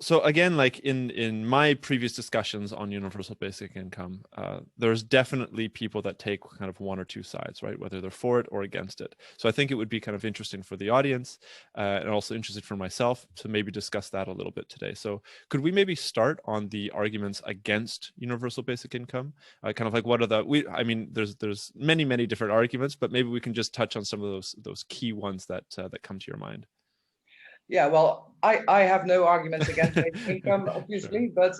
So again, like in my previous discussions on universal basic income, there's definitely people that take kind of one or two sides, right? Whether they're for it or against it. So I think it would be kind of interesting for the audience, and also interesting for myself to maybe discuss that a little bit today. So could we maybe start on the arguments against universal basic income? Kind of like what are I mean, there's many different arguments, but maybe we can just touch on some of those key ones that that come to your mind. Yeah, well, I have no arguments against basic income, Sure. obviously, but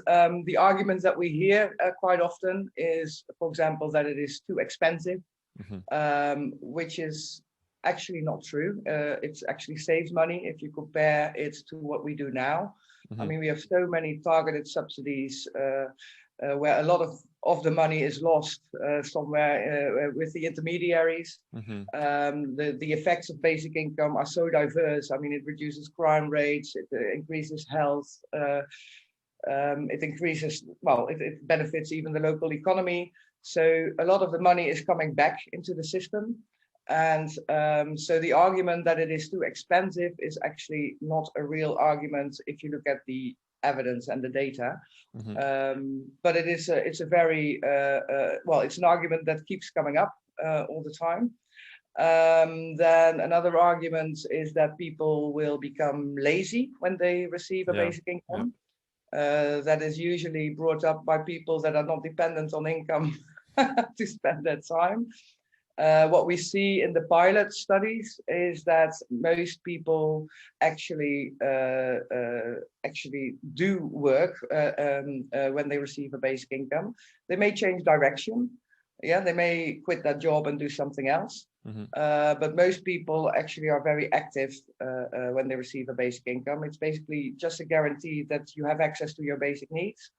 the arguments that we hear quite often is, for example, that it is too expensive, Mhm. which is actually not true. It actually saves money if you compare it to what we do now. I Mhm. mean, we have so many targeted subsidies where a lot of the money is lost somewhere with the intermediaries. Mhm. The effects of basic income are so diverse. I mean, it reduces crime rates, it increases health, it increases, well, it benefits even the local economy. So a lot of the money is coming back into the system. And so the argument that it is too expensive is actually not a real argument if you look at the evidence and the data. Mhm. But it's a very, well, it's an argument that keeps coming up all the time. Then another argument is that people will become lazy when they receive a Yeah. basic Yeah. income. That is usually brought up by people that are not dependent on income to spend their time. What we see in the pilot studies is that most people actually do work when they receive a basic income. They may change direction. Yeah, they may quit that job and do something else. Mhm. But most people actually are very active when they receive a basic income. It's basically just a guarantee that you have access to your basic needs.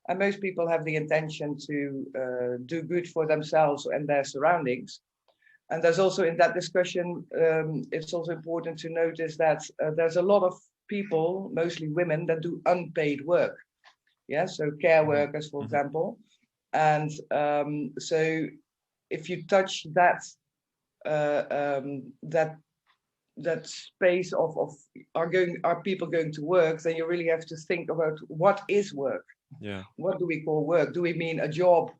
And most people have the intention to do good for themselves and their surroundings. And there's also in that discussion, it's also important to notice that there's a lot of people, mostly women, that do unpaid work. Yeah, so care Mhm. workers, for Mhm. example. And so if you touch that that that space of are people going to work, then you really have to think about what is work. Yeah. What do we call work? Do we mean a job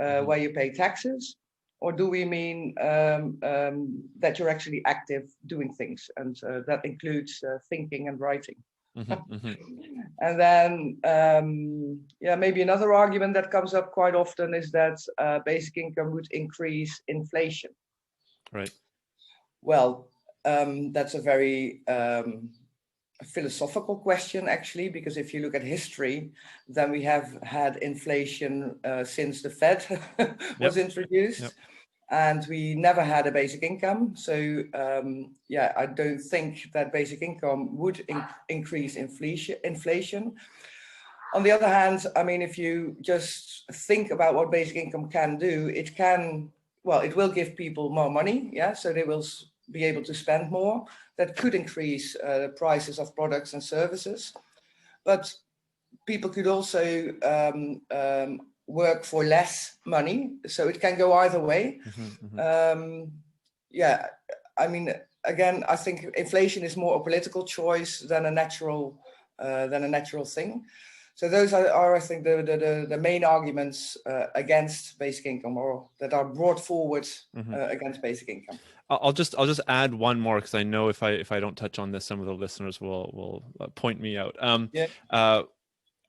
Mhm. where you pay taxes, or do we mean that you're actually active doing things, and that includes thinking and writing? Mhm. Mhm. And then, yeah, maybe another argument that comes up quite often is that basic income would increase inflation. Right. Well, that's a very philosophical question, actually, because if you look at history, then we have had inflation since the Fed was Yep. introduced, Yep. and we never had a basic income. So, yeah, I don't think that basic income would increase inflation. On the other hand, I mean, if you just think about what basic income can do, it can, well, it will give people more money. Yeah. So they will be able to spend more. That could increase the prices of products and services. But people could also work for less money. So it can go either way. Mhm. Mhm. Um, yeah. I mean, again, I think inflation is more a political choice than a natural thing. So those are I think, the main arguments against basic income, or that are brought forward Mhm. against basic income. I'll just add one more because I know if I don't touch on this, some of the listeners will point me out. Yeah. Uh,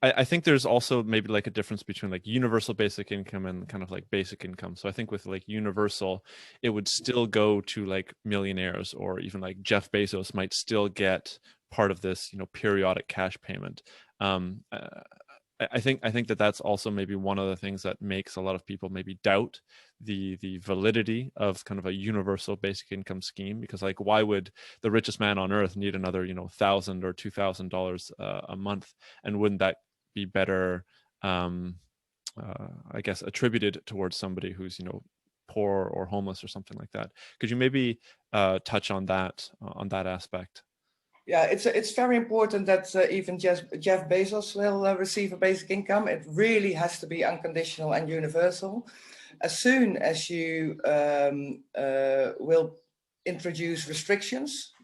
I think there's also maybe like a difference between like universal basic income and kind of like basic income. So I think with like universal, it would still go to like millionaires, or even like Jeff Bezos might still get part of this, periodic cash payment. Um, uh, I think that that's also maybe one of the things that makes a lot of people maybe doubt the validity of kind of a universal basic income scheme, because like why would the richest man on earth need another $1,000 or $2,000 a month, and wouldn't that be better, I guess, attributed towards somebody who's poor or homeless or something like that? Could you maybe touch on that aspect? Yeah, it's very important that even Jeff Bezos will receive a basic income. It really has to be unconditional and universal. As soon as you will introduce restrictions,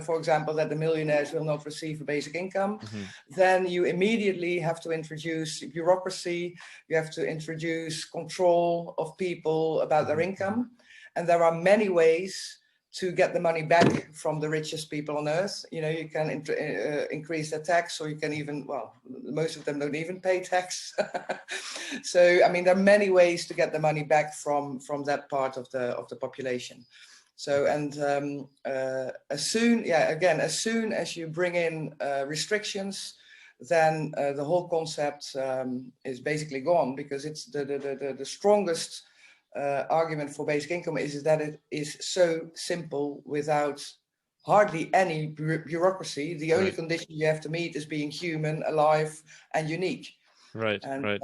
for example, that the millionaires will not receive a basic income, Mm-hmm. then you immediately have to introduce bureaucracy, you have to introduce control of people about their Mm-hmm. income. And there are many ways to get the money back from the richest people on earth. You can increase their tax, or you can even, well, most of them don't even pay tax. So, I mean, there are many ways to get the money back from that part of the population. So, and as soon as you bring in restrictions, then the whole concept is basically gone, because it's the strongest argument for basic income is that it is so simple without hardly any bureaucracy. The only Right. condition you have to meet is being human, alive, and unique. Right. And Right.